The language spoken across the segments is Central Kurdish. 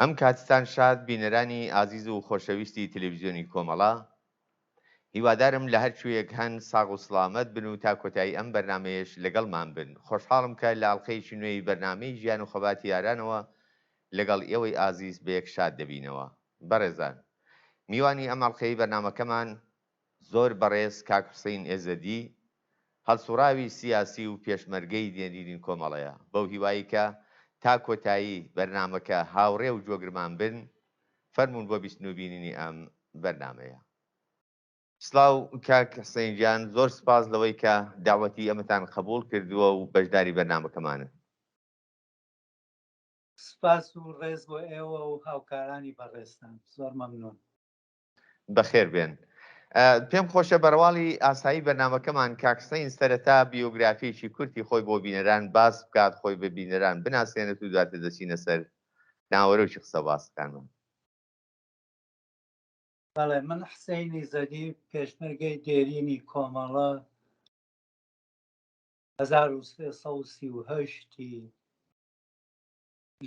ئەم کاتتان شاد بینەرانی ئازیز و خۆشەویستی تەلەڤیزیۆنی کۆمەڵا، هیوادارم لە هەر کوێیەک هەن ساغ و سڵامەت بن و تا کۆتایی ئەم بەرنمەیەش لەگەڵمان بن. خۆشحاڵم کە لە ئاڵقەیەکی نوێی بەرنامەی ژیان و خەباتی یارانەوە لەگەڵ ئێوەی ئازیز بەیەک شاد دەبینەوە. بەڕێزان، میوانی ئەم ئاڵقەی بەرنامەکەمان زۆر بەڕێز کاک حوسێین ئێزەدی، هەڵسوڕاوی سیاسی و پێشمەرگەی دێنینی کۆمەڵەیە. بەو هیوایی کە تا کۆتایی بەرنامەکە هاوڕێ و جۆگرمان بن، فەرمونون بۆ بیستن و بینینی ئەم بەرنمەیە. سلااو کاک حسێن گیان، زۆر سپاس لەوەی کە داوەتی ئەمەتان قبول کردووە و بەشداری بەرنامەکەمانن. سپاس و ڕێز بۆ ئێوە و هاوکارانی بەڕێستان، زۆر مەمنون. بەخێر بێن. پێم خۆشە بەرواڵی ئاسایی بەرنامەکەمان کاکسین سەرەتا بیۆگرافیەکی کورتی خۆی بۆ بینەران باس بکات، خۆی بە بینەران بناسێنێت و دواتر دەچینە سەر ناوەرۆکی قسە باسەکانمان. بەڵێ، من حسێنی زەدی، پێشمەرگەی دێرینی کۆمەڵە 1338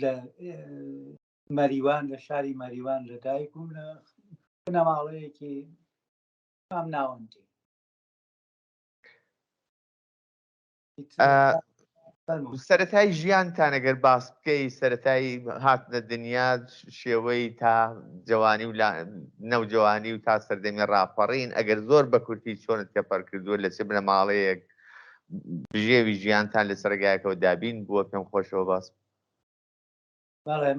لە مەریوان، لە شاری مەریوان لەدایک بووم، لە بنەماڵەیەکی مام ناوەندی. سەرەتای ژیانتان ئەگەر باس بکەی، سەرەتای هاتنە دنیا، شێوەی تا جوانی و نەوجوانی و تا سەردەمی ڕاپەڕین، ئەگەر زۆر بە کورتی چۆنت کەپەر کردووە لە چ بنەماڵەیەک بژێوی ژیانتان لە سەرگایەکەەوە دابین بووە، پێم خۆشەوە باس. بەڵێ،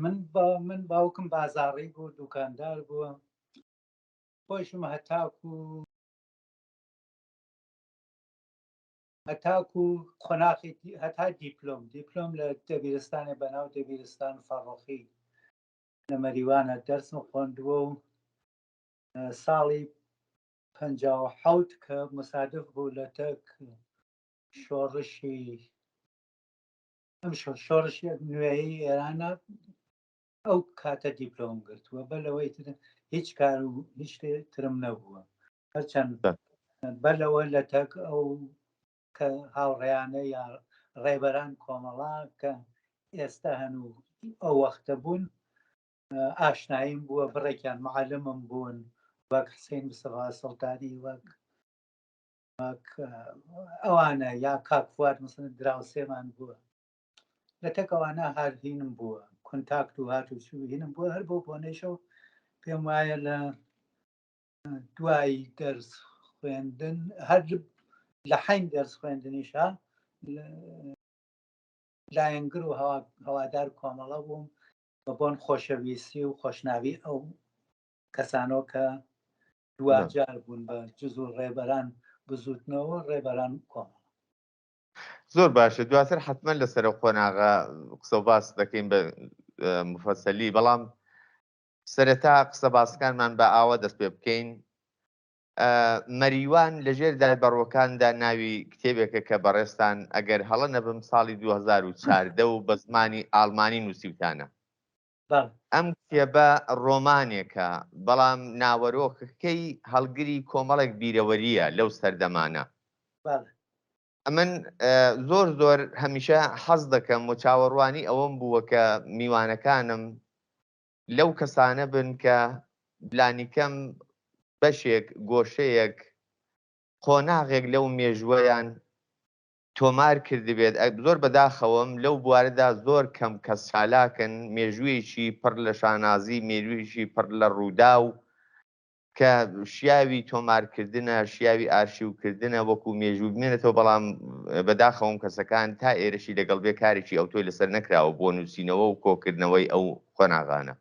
من باوکم بازاڕی بوو، دوکاندار بووە، خۆشم هەتاکو خۆناخی هەتا دیپلۆم لە دەبیرستانی بەناو دەبیرستان فەڕۆخی لە مەریوانە دەرسم خوێندووە و ساڵی 57 کە مسادف بوو لە تەک شۆڕشی نوێیی ئێرانە، ئەو کاتە دیپلۆم گرتووە. بە لەوەی هیچ کار و هیچ ترم نەبووە، هەرچەند بەلەوە لە تەک ئەو کە هاوڕێیانە یا ڕێبەران کۆمەڵا کە ئێستا هەن و ئەو وەختە بوون ئاشناییم بووە، بڕێکیان معلمم بوون، وەک حسێن مستەفا سڵتانی، وەک ئەوانە، یا کاک فواد دراوسێمان بووە. لە تەک ئەوانە هەر هینم بووە، کۆنتاکت و هات و چوو هینم بووە. هەر بۆ بۆنەیشەوە پێم وایە لە دوای دەرس خوێندن، هەر لە حین دەرس خوێندنیشە لایەنگر و هەوادار کۆمەڵە بووم بە بۆن خۆشەویستی و خۆشناوی ئەو کەسانەوە کە دوجار بوون بە جز و ڕێبەران بزوتنەوە، ڕێبەران کۆمەڵ. زۆر باشە، دواتر حتمما لەسەر قۆناغا قسە و باس دەکەین بە مفەسەلی، بەڵام سەرەتا قسە باسەکانمان بە ئاوە دەست پێ بکەین. مەریوان لەژێر دادبەڕەوەکاندا ناوی کتێبێکە کە بەڕێستان ئەگەر هەڵە نەبم ساڵی 2014 و بە زمانی ئاڵمانی نووسیوتانە. ئەم کتێبە ڕۆمانێکە، بەڵام ناوەرۆکەکەی هەڵگری کۆمەڵێک بیرەوەریە لەو سەردەمانە. من زۆر هەمیشە حەز دەکەم و چاوەڕوانی ئەوەم بووە کە میوانەکانم لەو کەسانە بن کە بلانیکەم بەشێک، گۆشەیەک، قۆناغێک لەو مێژوەیان تۆمار کردبێت. زۆر بەداخەوەم لەو بوارەدا زۆر کەم کەس چالاکن، مێژوویەکی پڕ لە شانازی، مێژوویەکی پڕ لە ڕوودا و کە شیاوی تۆمارکردنە، شیاوی ئارشیوکردنە وەکو مێژوو بمێنێتەوە. بەڵام بەداخەوم کەسەکان تا ئێرەشی لەگەڵ بێ کارێکی ئەوتۆی لەسەر نەکراوە بۆ نووسینەوە و کۆکردنەوەی ئەو قۆناغانە.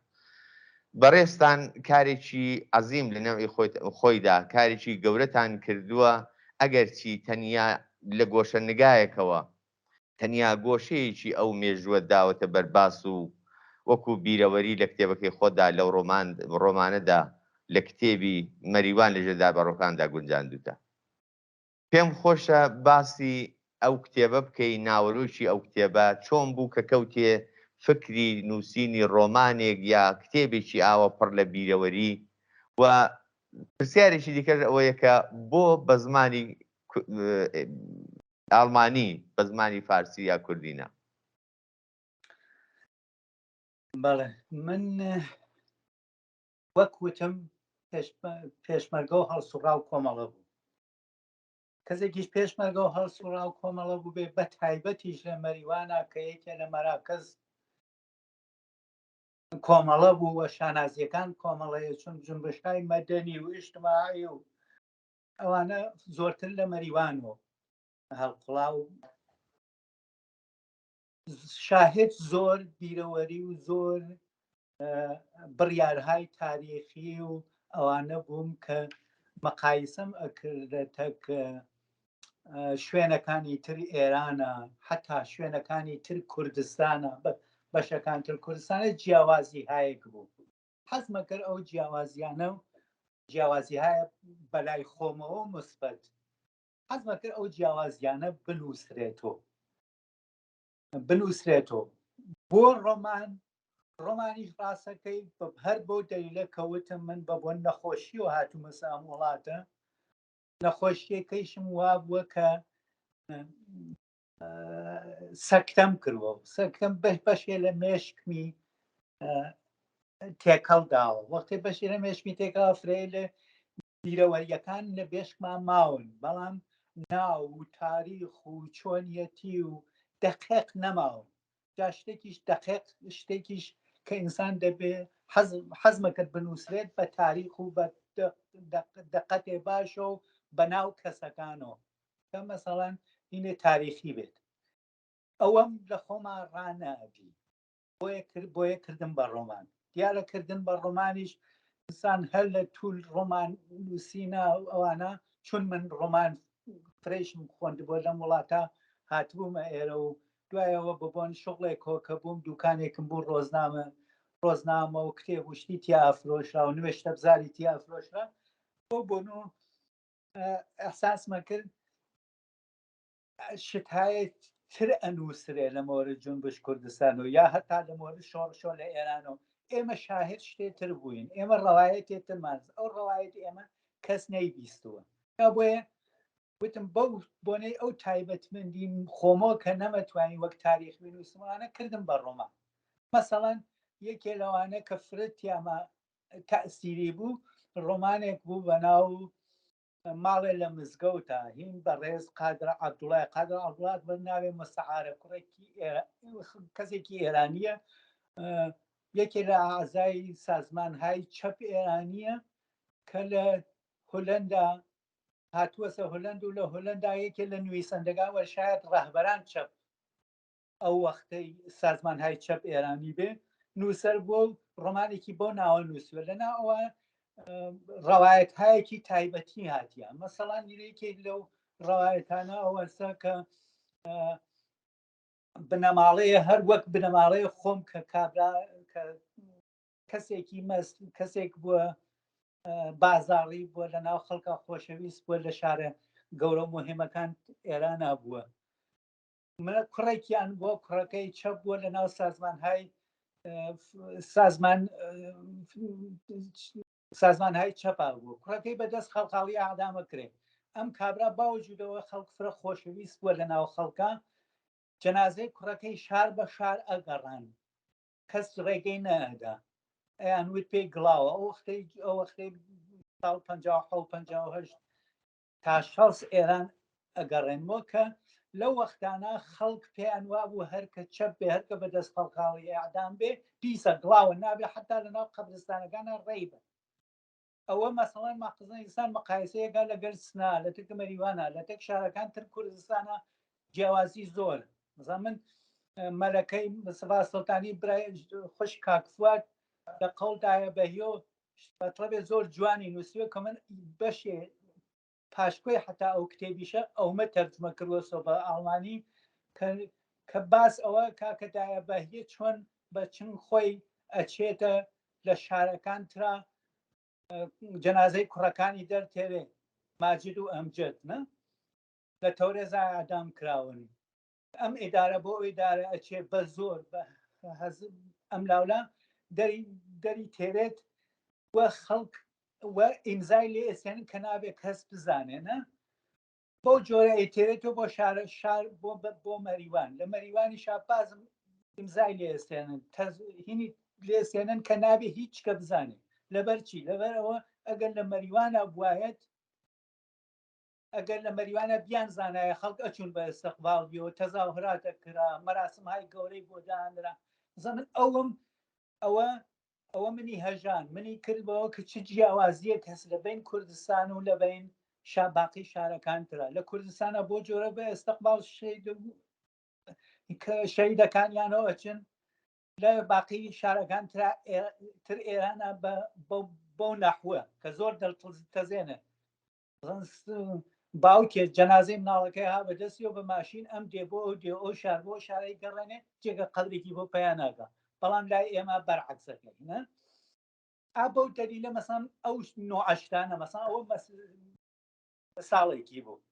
بەڕێستان کارێکی عەزیم لە نەوعی خۆیدا، کارێکی گەورەتان کردووە. ئەگەر چی تەنیا لە گۆشە نگایەکەوە تەنیا گۆشەیەکی ئەو مێژووە داوەتە بەرباس و وەکو بیرەوەری لە کتێبەکەی خۆدا لەو ڕۆمانەدا لە کتێبی مەریوان لە ژێر دادبەڕەوەکاندا گونجاندوتە. پێم خۆشە باسی ئەو کتێبە بکەی، ناوەڕۆکی ئەو کتێبە چۆن بوو کە کەوتێ فکری نووسینی ڕۆمانێک یا کتێبێکی ئاوە پڕ لە بیرەوەری. و پرسیارێکی دیکەش ئەوەیە کە بۆ بە زمانی ئاڵمانی بە زمانی فارسی یا کوردینە؟ بەڵێ من وەک وتم پێشمەرگە و هەڵسوڕا و کۆمەڵە بوو کەسێکیش پێشمەرگە و هەڵسوڕا و کۆمەڵە بوو بێ بە تایبەتیش لە مەریوانە کە یەکێ لە مەراکەز کۆمەڵە بوو وە شانازیەکان کۆمەڵەیە چون جنبشهای مەدەنی و ئیجتیماعی و ئەوانە زۆرتر لە مەریوانەوە هەڵقڵاو شاهد زۆر بیرەوەری و زۆر بڕیارهای تاریخی و ئەوانە بووم کە مەقایسەم ئەکردێتە کە شوێنەکانی تر ئێرانە حتا شوێنەکانی تر کوردستانە بەشەکان تر کوردستانە جیاوازی هایەک بوو حەزمە کرد ئەو جیاوازیانە و جیاوازی هایە بەلای خۆمەوە مثبت حەزمە کرد ئەو جیاوازیانە بنووسرێتەوە بۆ ڕۆمانیش ڕاستەکەی هەر بۆ دەلیلە کەوتم من بە بۆن نەخۆشی و هاتوومە سام وڵاتە نەخۆشیەکەیشم وا بووە کە سەکتەم کردووە سەکتەم بەشێ لە مێشکمی تێکەڵداوە وەختی بەشێ لە مێشکی تێکەڵ فرێ لە بیرەوەریەکان لە بێشکمان ماون بەڵام ناو و تاریخ و چۆنیەتی و دەقیق نەماون جا شتێکیش دەقیق شتێکیش کە ئینسان دەبێ حەزمە کرد بنووسرێت بە تاریخ و بە دقەتێ باشە و بەناو کەسەکانەوە کە مەسەڵەن هینێ تاریخی بێت ئەوەم لە خۆمان ڕانەبی بۆیە کردن بە ڕۆمان دیارەکردن بە ڕۆمانیش ئینسان هەر لە توول ڕۆمان نووسینە ئەوانە چون من ڕۆمان فرێشم خوێندبووە لەم وڵاتە هاتبوومە ئێرە و دوایەوە ببوون شغڵێک کۆکە بووم دوکانێکم بوو ڕۆزنامە و کتێب وشتی تیا ئافرۆشرا و نوێشتە بزاری تیا ئافرۆشرا بۆ بوون و ئەحساسمە کرد شتایە تر ئەنووسرێ لە مۆرە جنبش کوردستان و یا هەتا لە مۆرە شۆڕشۆ لە ئێرانەوە ئێمە شاهد شتێتر بووین ئێمە ڕەوایەتێترمان ئەو ڕەوایەت ئێمە کەس نەیبیستووە یا بۆیە وتم بەو بۆنەی ئەو تایبەتمەندی خۆمەوە کە نەمەتوانی وەک تاریخ بنووسمانە کردم بە ڕۆمان مەسەڵەن یەکێ لەوانە کە فرت یامە تەئسیری بوو ڕۆمانێک بوو بەناو ماڵێ لە مزگەوتە هین بەڕێز قادر عەبدوڵای قادر عەبدوڵات بە ناوێ مستەعارە کوڕێکی کەسێکی ئێرانیە یەکێ لە ئاعزای سازمانهای چەپ ئێرانیە کە لە هۆلەندا هاتووەسە هۆلەند و لە هۆلەندا یەکێ لە نوویسەندەکان وە شاید ڕەهبەران چەپ ئەو وەختەی سازمانهای چەپ ئێرانی بێ نووسەر بۆ ڕۆمانێکی بۆ ناوە نووسوە لەناوە ڕەوایەتهایەکی تایبەتی هاتیە مەسەڵەن یەکێک لەو ڕەوایەتانە ئەوەسە کە بنەماڵەیە هەر وەک بنەماڵەیە خۆم کە کابرا کە کەسێک بووە بازاڕی بووە لە ناو خەڵکە خۆشەویست بووە لە شارە گەورە مهمەکان ئێرانە بووە منە کوڕێکیان بۆ کوڕەکەی چەپ بووە لە ناو سازمانهای چەپا بووە کوڕەکەی بەدەست خەڵقاڵی ئاعدامە کرێ ئەم کابرا باوجودەوە خەڵک فرە خۆشەویست بووە لە ناو خەڵکە جەنازەی کوڕەکەی شار بە شار ئەگەڕان کەس ڕێگەی نەدا ئەیان وت پێی گڵاوە ئەو وەختەی ساڵ 57 تا 60 ئێران ئەگەڕێنەوە کە لەو وەختانە خەڵک پێیان وابوو هەرکە چەپ بێ هەرکە بەدەست خەڵقاڵی ئاعدام بێ پیسە گڵاوە نابێ حتا لە ناو قەبرستانەکانە ڕێی بە ئەوە مەسەڵەن ماقزە ئینسان مەقایسەیەکە لەگەر سنا لە تکە مەریوانە لە تەک شارەکان تر کوردستانە جیاوازی زۆر مثلا من مەلەکەی مستەفا سڵتانی برای خوش کاکفوات لە قەولدایە بەهیۆ بەتڵەبێ زۆر جوانی نووسیوە کە من بەشێ پاشکۆی حتا ئەو کتێبیشە ئەومە تەرجمە کردوەوە بە ئاڵمانی کە باس ئەوە کاکەدایە بەهیە چۆن بە چن خۆی ئەچێتە لە شارەکان ترا جەنازەی کوڕەکانی دەرتێرێ ماجد و ئەمجد نە لە تەورێزای ئادام کراون ئەم ئیدارە بۆ ئیدارە ئەچێ بە زۆر ئەم لاولا دەری تێرێت وە خەڵک وە ئیمزای لێ ئێسێنن کە نابێت کەس بزانێنە بۆ جۆرە ئەیتێرێتەوە بۆ شار بۆ مەریوان لە مەریوانی شاپازم ئیمزای لێ ئێسێنن هینی لێسێنن کە نابێ هیچ کە بزانێ لەبەرچی لەبەرەوە ئەگەر لە مەریوانە بواەت ئەگەر لە مەریوانە بیان زانایە خەڵک ئەچون بە ئەستەقبال بیەوە تەزاوهراتە کرا مەراسم های گەورەی بۆ دانرا زانن ئەوە منی هەژان منی کردبەوە کە چ جیاوازیە کەس لە بین کوردستان و لە بین باقی شارەکان ترا لە کوردستانە بۆ جۆرە بە ئەستەقبال شەیدەکانیانەوە ئەچن لە باقی شارەکان تر ئێرانە بۆ نەحوە کە زۆر دڵتەزێنە باوکێ جەنازەی مناڵەکەی ها بەدەستیەوە بە ماشین ئەم دێ بۆ ئەو دێ ئەو شار بۆ شارەی گەڕێنێ جێگە قەدرێکی بۆ پەیان ناکە بەڵام لای ئێمە بەرعەکسەکەی بەو دەلیلە مەسەڵەن ئەو نۆعەشتانە مەسەڵەن ئەوە ساڵێکی بوو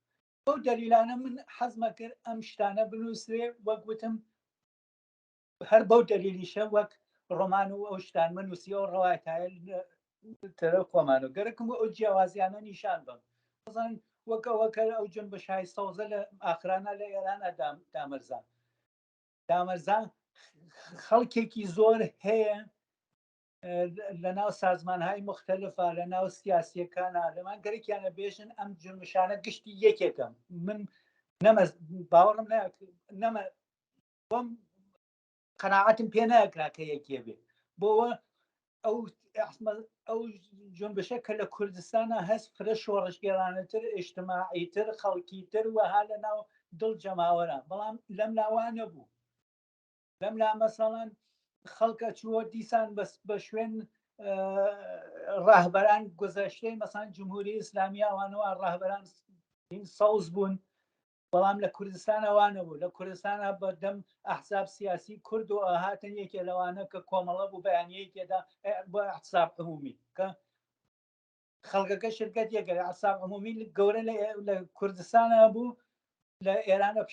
بەو دەلیلانە من حەزمە کرد ئەم شتانە بنووسێ وەک گوتم هەر بەو دەلیلیشە وەک ڕۆمان و ئەو شتان منووسی ئەو ڕەوایەتایە ترە خۆمان و گەرەکم بۆ ئەو جیاوازیانە نیشان بم بزانین وەکەوەکە ئەو جون بە شای سەوزە لە ئاخرانە لە ئێرانە دامەرزان خەڵکێکی زۆر هەیە لە ناو سازمانهای مختلفە لە ناو سیاسیەکانە لەمان گەرەکیانە بێژن ئەم جرمشانە گشتی یەکێکم من باوەڕم نەمە بۆم قەناعەتم پێ ناکرا کە یەکێ بێ بۆەوە ئەو جنبشە کە لە کوردستانە هەست فرە شۆڕشگێرانەتر ئیجتماعیتر خەڵکیتر وەها لە ناو دڵ جەماوەرە بەڵام لەم لاوانە بوو لەم لا مەسەڵەن خەڵکە چووە دیسان بە شوێن ڕاهبەران گۆزەشتەی مەسەڵەن جمهوری ئیسلامی ئەوانەوە ڕاهبەران سەوز بوون بەڵام لە کوردستان ئەوانە بوو لە کوردستانە بەردەم ئەحزاب سیاسی کورد و هاتن یەکێ لەوانە کە کۆمەڵە بوو بەیانەیەکێدا بۆ ئەحزاب عمومی کە خەڵکەکە شرکەت یەکە ئەحزاب عمومی گەورە لە کوردستانە بوو لە ئێرانە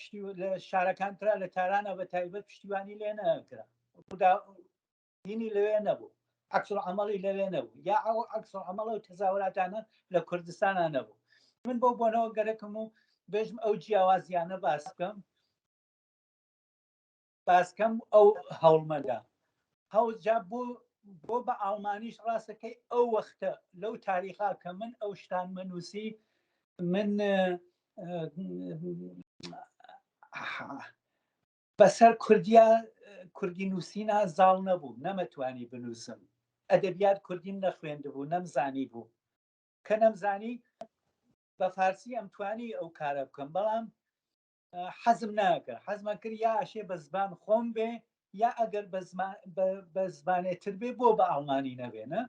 لە شارەکان ترا لە تارانە بە تایبەت پشتیوانی لێ نەکرا دینی لەوێ نەبوو عەکسوڵعەمەڵی لەوێ نەبوو یا عەکسوڵعەمەڵە و تەزاوەراتانە لە کوردستانە نەبوو من بۆ بۆنەوە گەرەکم و بێژم ئەو جیاوازیانە باسکەم ئەو هەوڵمەدا هەوجا بۆ بە ئاڵمانیش ڕاستەکەی ئەو وەختە لەو تاریخا کە من ئەو شتان منووسی من بەسەر کوردی نووسینە زاڵ نەبوو نەمەتوانی بنووسم ئەدەبیات کوردیم نەخوێندبوو نەمزانی بوو کە نەمزانی بە فارسی ئەمتوانی ئەو کارە بکەم بەڵام حەزم ناکرد حەزمە کرد یا ئەشێ بە زبان خۆم بێ یا ئەگەر بە زبانێتر بێ بۆ بە ئەڵمانی نەبێنە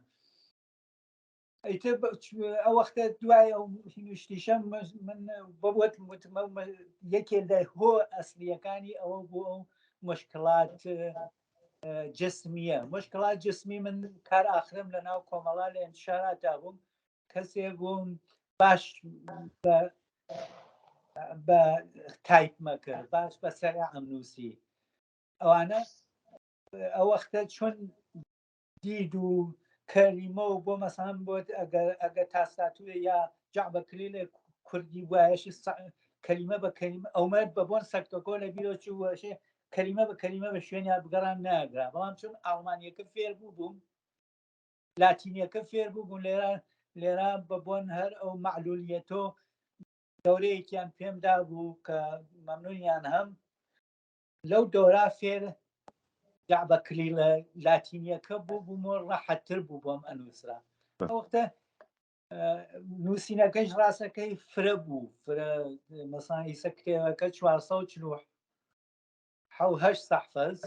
ئەو وەختە دوای ئەو نوشتیشە من بۆت یەکێ لە هۆ ئەسلیەکانی ئەوە بۆ ئەو مشکلات جسمیە مشکلات جسمی من کار ئاخرم لە ناو کۆمەڵا لە ئینتشاراتا بووم کەسێک بووم باش بە تایپمە کرد باش بە سەریعم نووسی ئەوانە ئەو وەختە چۆن دید و کەلیمە و بۆ مەسەڵەن بۆ ئەگە تاساتوێ یا جعبە کلیلێ کوردی وایەشی کەلیمە بە کەلیمە ئەومەد بە بۆن سەکتۆکۆ لە بیرۆکی وەشێ کەلیمە بە کەلیمە بە شوێنیان بگەڕان ناگرا بەڵام چون ئەڵمانیەکە فێر بوو بووم لاتینیەکە فێر بوو بوون لێرە بە بۆن هەر ئەو معلولیەتۆ دەورەیەکیان پێمدا بوو کە مەمنونیان هەم لەو دۆرا فێر جعبە کلیلە لاتینیەکە بوو بوومۆ ڕەحەتتر بوو بۆم ئەنووسرا وەختە نووسینەکەش ڕاستەکەی فرە بوو فرە مەسانی سە کتێبەکە 448 سەحفەز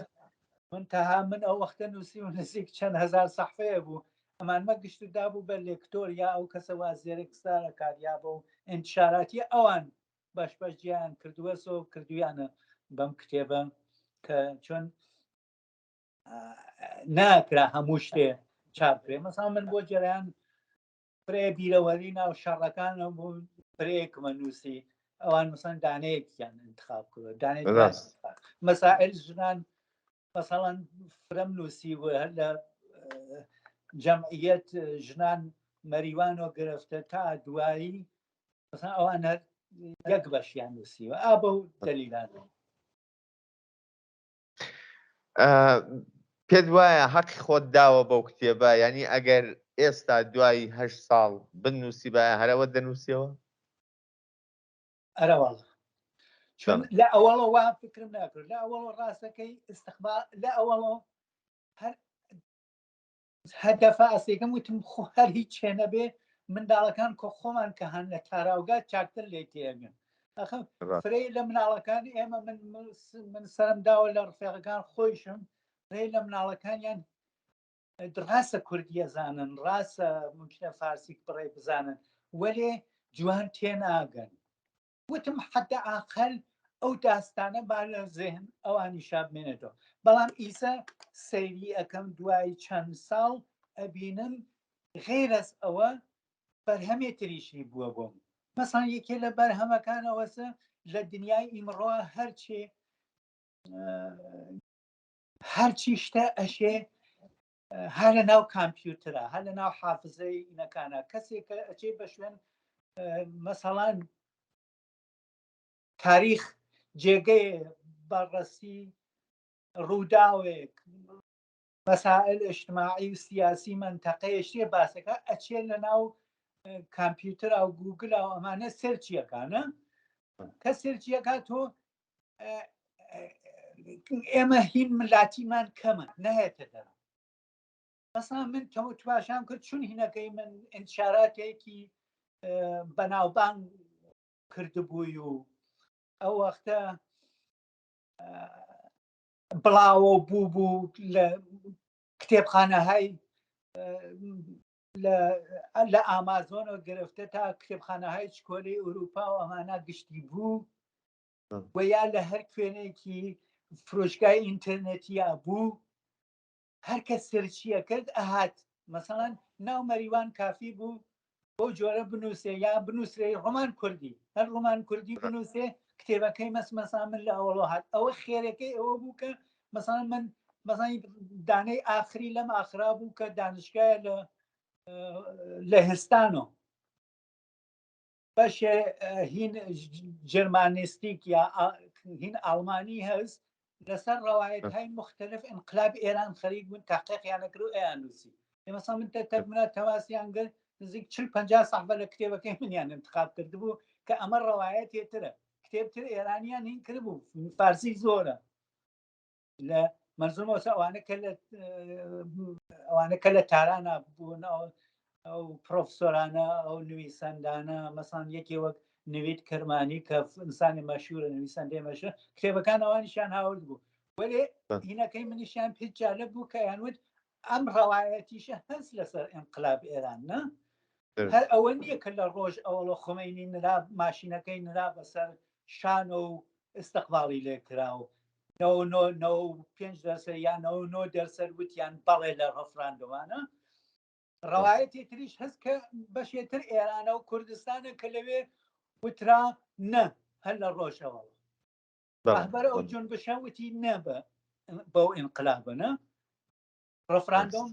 منتەها من ئەو وەختە نووسی و نزیک چەند هەزار سەحفەیە بوو ئەمانمە گشتدا بوو بە لێکتۆر یا ئەو کەسە وازێرە کسارە کاریا بە و ئینتشاراتی ئەوان بەشبەشجیان کردووە سۆ کردویانە بەم کتێبە کە چۆن ناکرا هەموو شتێ چاپکرێ مەسەڵەن من بۆ جەرەیان فرێ بیرەوەری ناو شەڕەکانە بوو فرەیەکمە نووسی ئەوان مەسەڵەن دانەیەکیان انتخاب کردووە دانەیەک مەسائل ژنان مەسەڵەن فرەم نووسی بوو هەر لە جەمعیەت ژنان مەریوانۆ گرفتە تا دوایی مەسەڵەن ئەوان هەر یەک بەشیان نووسیوە بەو دەلیلان پێت وایە حەقی خۆت داوە بەو کتێبە ینی ئەگەر ئێستا دوای 8 ساڵ بنووسی بایە هەرەوە دەنووسیەوە؟ ئەرەوەڵ چون لە ئەوەڵە وا فکرم ناکرد لە ئەوەڵە ڕاستەکەی استقبال لە ئەوەڵە هەدەفە ئەسێکم وتم خۆ هەر هیچ چێنە بێ منداڵەکان کۆ خۆمان کە هەن لە تاراوگات چاکتر لێ تێگەن فرەی لە مناڵەکان ئێمە من سەرم داوە لە ڕفێقەکان خۆیشم ڕێ لە مناڵەکانیان ڕاستە کوردی ئەزانن ڕاستە ممکنە فارسی بڕێ بزانن وەلێ جوان تێناگەن وتم حتى ئاقل ئەو داستانە با لە زێهن ئەوانی شابمێنێتەوە بەڵام ئیسا سەیری ئەەکەم دوای چەند ساڵ ئەبینم غێرەس ئەوە بەرهەمێتریشی بووە بۆم مەسان یەکێ لە بەرهەمەکانەوەسە لە دنیای ئیمڕۆ هەرچی شتە ئەشێ هەر لە ناو کامپیوترە هەر لە ناو حافزەی ئینەکانە کەسێکە ئەچێ بە شوێن مەسەڵان تاریخ جێگەی بەڕەسی ڕووداوێک مەسائل ئیجتیماعی و سیاسی منتەقەیەشتێ باسەکە ئەچێ لە ناو کامپیوترا و گوگل و ئەمانە سەرچیەکانە کە سەرچیەکە تۆ ئێمە هین ملاتیمان کەمە نەهێتە دەرە مەسەڵان من تواشام کرد چون هینەکەی من ئینتشاراتێکی بەناوبانگ کردبووی و ئەو وەختە بڵاوە بوو لە کتێبخانەهای لە ئامازۆنەوە گرفتە تا کتێبخانەهای چکۆلەی ئوروپا و ئەمانە گشتی بوو و یا لە هەر کوێنێکی فرۆشگای ئینتەرنێتیا بوو هەر کە سەرچیە کرد ئەهات مەسەڵەن ناو مەریوان کافی بوو بۆ جۆرە بنووسێ یا بنووسێ ڕۆمان کوردی هەر ڕۆمان کوردی بنووسێ کتێبەکەی مەسمەسا من لە ئەوڵۆ هات ئەوە خێرەکەی ئەوە بوو کە مەسەڵەن من مەسەڵەن دانەی ئاخری لەم ئاخرا بوو کە دانشگایە لە هێستانۆ بەشێ هین جرمانیستیک یا هین ئەڵمانی هەست لەسەر ڕەوایەتهای مختلف ئینقلاب ئێران خەریک بوون تاقیقیانەکرد و ئەیانووسی ئێمەسا من تەرمنە تەواسیان گرت نزیک 40-50 سەحفە لە کتێبەکەی منیان انتخاب کردبوو کە ئەمە ڕەوایەت تێترە کتێبتر ئێرانیان هین کردبوو فارسی زۆرە لە مەرزومەوەسە ئەوانە کە لە تارانە بوونەوە ئەو پرۆفسۆرانە ئەو نوویسەندانە مەسان یەکێ وەک نوید کەرمانی کە ئینسانی مەشهورە نوویسەندەی مەشهور کتێبەکان ئەوانیشیان هاورد بوو وەلێ هینەکەی منیشیان پێ جالب بوو کە یانوت ئەم ڕەوایەتیشە هەست لەسەر ئینقلاب ئێران نە هەر ئەوە نییە کە لە ڕۆژ ئەوڵە خومینی نرا ماشینەکەی نرا بەسەر شانە و استقباڵی لێکراوە 95% یان 99% وتیان بەڵێ لە ڕەفراندۆمانە ڕەوایەتی تریش هەست کە بەشێتر ئێرانە و کوردستانە کە لەوێ وترا نە هەر لە ڕۆژەوە ڕەهبەر ئەو جونبشە وتی نە بەو ئینقلابە ڕەفراندۆم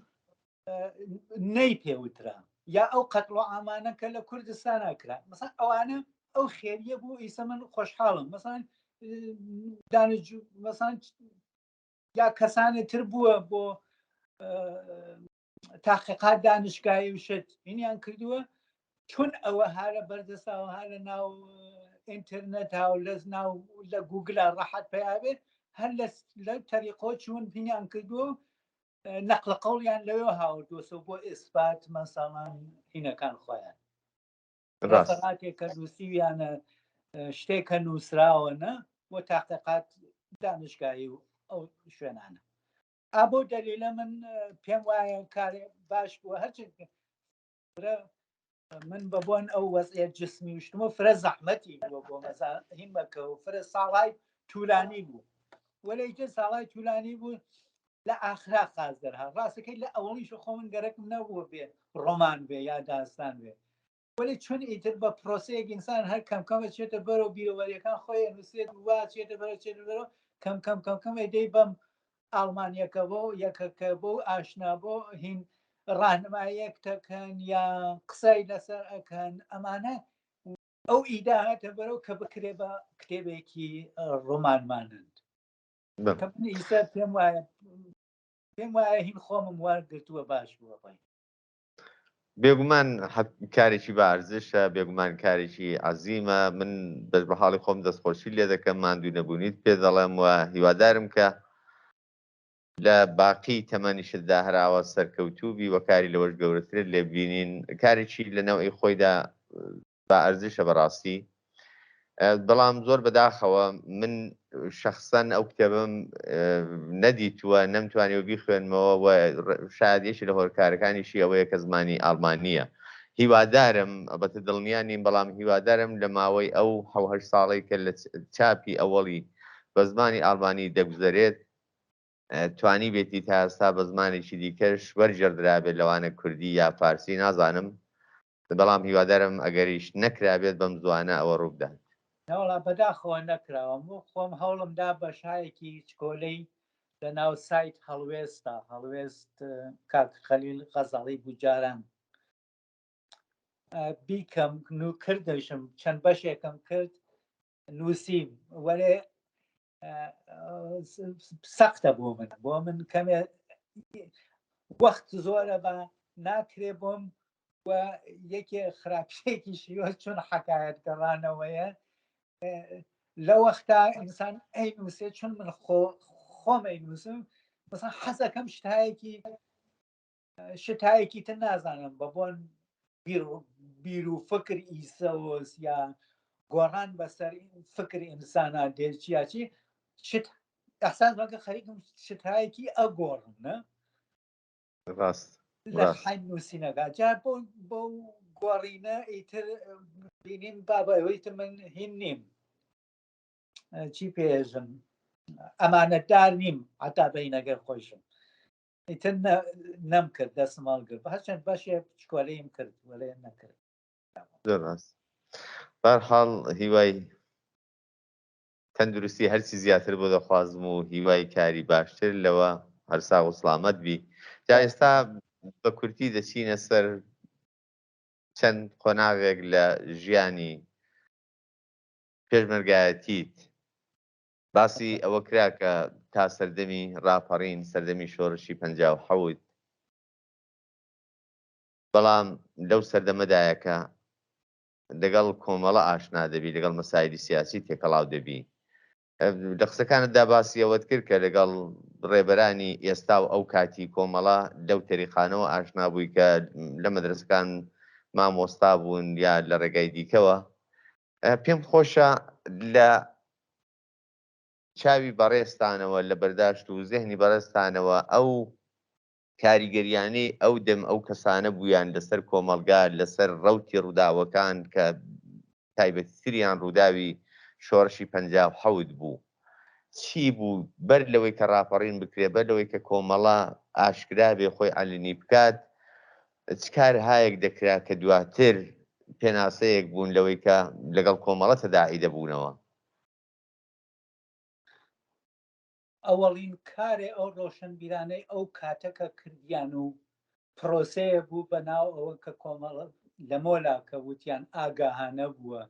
نەی پێوترا یا ئەو قەتڵ ئامانە کە لە کوردستانە کرا مەسەڵەن ئەوانە ئەو خێریە بوو ئیسە من خۆشحاڵم مەسەڵەن دانیشتوو مەسەڵەن یا کەسانی تر بووە بۆ تاقیقات دانشگاهی وشت هینیان کردووە چون ئەوە هارە بەردەستاوە هارە ناو ئینتەرنێت هاو ناو لە گوگلە ڕەحەت پێیابێت هەر لە تەریقۆ چون هینیان کردووە نەقلە قەوڵیان لەوێ هاوردووەسە بۆ ئیسبات مەسەڵەن هینەکان خۆیان ڕەفەراتێکە نووسیویانە شتێکە نووسراوەنە بۆ تاقیقات دانشگاهی و ئەو شوێنانە ئابۆ دەلیلە من پێم وایە کارێ باش بووە هەرچێت من بەبوون ئەو وەزعە جسمی وشتمە فرە زەحمەتی بووە بۆ مەزا هیمەکە و فرە ساڵای توولانی بوو وەلەیتر ساڵای توولانی بوو لە ئاخرا خاز دەرها ڕاستەکەی لە ئەوڵیش خۆ من گەرەکم نەبووە بێ ڕۆمان بێ یا داستان بێ ولی چون ئیتر بە پرۆسەیەک ئینسان هەر کەمکەمە چێتە بەرەو بیرۆوەریەکان خۆی نووسێت وا چێتە بەرەو کەم ئێدەی بەم ئاڵمانیەکە بۆ یەکەکە بۆ ئاشنا بۆ هین ڕاهنماییەک دەکەن یا قسەی لەسەر ئەکەن ئەمانە ئەو ئیداهاتە بەرەو کە بکرێ بە کتێبێکی ڕۆمانمانند ئیسا پێم وایە پێم وایە هین خۆمم وەرگرتووە باش بووە بێگومان کارێکی بارزشە، بێگومان کارێکی عەزیمە. من بەش بە حاڵی خۆم دەستخۆشی لێ دەکەم ماندوو نەبوونیت پێ دەڵێم و هیوادارم کە لە باقی تەمەنیشتدا هەراوە سەرکەوتوبی وە کاری لەوەش گەورەترێت لێ بینین. کارێکی لە نەوەی خۆیدا با ئەرزشە بەڕاستی. بەڵام زۆر بەداخەوە من شەخسەن ئەو کتێبم نەدیتووە، نەمتوانێەوە بیخوێنمەوە و شایەتێکی لە هۆرکارەکانیشی ئەوەیە کە زمانی ئاڵمانیە. هیوادارم ئەبەتە دڵنیانیم، بەڵام هیوادارم لە ماوەی ئەو 7 ساڵی کە لە چاپی ئەوەڵی بە زمانی ئاڵمانی دەگوزارێت توانی بێتی تا ئێستا بە زمانێکی دیکەش وەرجێڕدرابێت لەوانە کوردی یا فارسی نازانم، بەڵام هیوادارم ئەگەریش نەکرابێت بەم زوانە ئەوە ڕووبدات. نەوەڵا بەداخەوە نەکراوە خۆم هەوڵمدا بە شایەکی چکۆلەی لە ناو سایت هەڵوێستا هەڵوێست کاک خەلیل غەزاڵی بوجاران بیکەم کردشم چەند بەشێکم کرد نووسیم وەرێ سەختە بۆ من کەمێ وەخت زۆرە بە ناکرێ بۆم و یەکێ خراپشێکی شیوە چون حەکایەت گەڕانەوەیە لە وەختا ئینسان ئەی نووسێ چون من خۆم ئەی نووسم مثلا حەزەکەم شتایەکی تر نازانم بە بۆن بیر و فکر ئیسەوەس یا گۆڕان بەسەر فکر ئینسانە دێچیاچی شت ئەحساس بەکە خەریکم شتایەکی ئەگۆڕم نە ڕاست لە حەین نووسینەکە جار بۆ گۆڕینە ئیتر بینیم بابەوەیتر من هین نیم چی پێژم ئەمانەتدار نیم هەتا بەینەگەر خۆشم ئیتر نەم کرد دەسماڵ کرد هەرچەند بەشێ چکۆلەیم کرد وەلێ نەکرد. ڕاست بەرحاڵ هیوای تەندروستی هەرچی زیاتر بۆ دەخوازم و هیوای کاری باشتر لەوە هەرسا و سڵامەت بی. جا ئێستا بە کورتی دەچینە سەر چەند قۆناغێک لە ژیانی پێشمەرگایەتیت. باسی ئەوە کرا کە تا سەردەمی ڕاپەڕین سەردەمی شۆڕشی 57 بەڵام لەو سەردەمەدایەکە لەگەڵ کۆمەڵە ئاشنا دەبی، لەگەڵ مەسایلی سیاسی تێکەڵاو دەبی. لە قسەکانتدا باسی ئەوەت کرد کە لەگەڵ ڕێبەرانی ئێستا و ئەو کاتی کۆمەڵە لەو تەریخانەوە ئاشنا بووی کە لە مەدرسەکان مامۆستا بوون یا لە ڕێگای دیکەوە. پێم خۆشە لە چاوی بەڕێستانەوە لە بەرداشت و زێهنی بەڕێستانەوە ئەو کاریگەریانەی ئەو دەم ئەو کەسانە بوویان لەسەر کۆمەلگا لەسەر ڕەوتی ڕووداوەکان کە تایبەتیتریان ڕووداوی شۆڕشی 57 بوو. چی بوو بەر لەوەی کە ڕاپەڕین بکرێ، بەر لەوەی کە کۆمەڵە ئاشکرا بێ خۆی عەلنی بکات، چ کار هایەک دەکرا کە دواتر پێناسەیەک بوون لەوەی کە لەگەڵ کۆمەڵە تەداعی دەبوونەوە؟ ئەوەڵین کارێ ئەو ڕۆشنبیرانەی ئەو کاتەکە کردیان و پرۆسەیە بوو بەناو ئەوە کە کۆمەڵە لە مۆلا کە وتیان ئاگاهانە بووە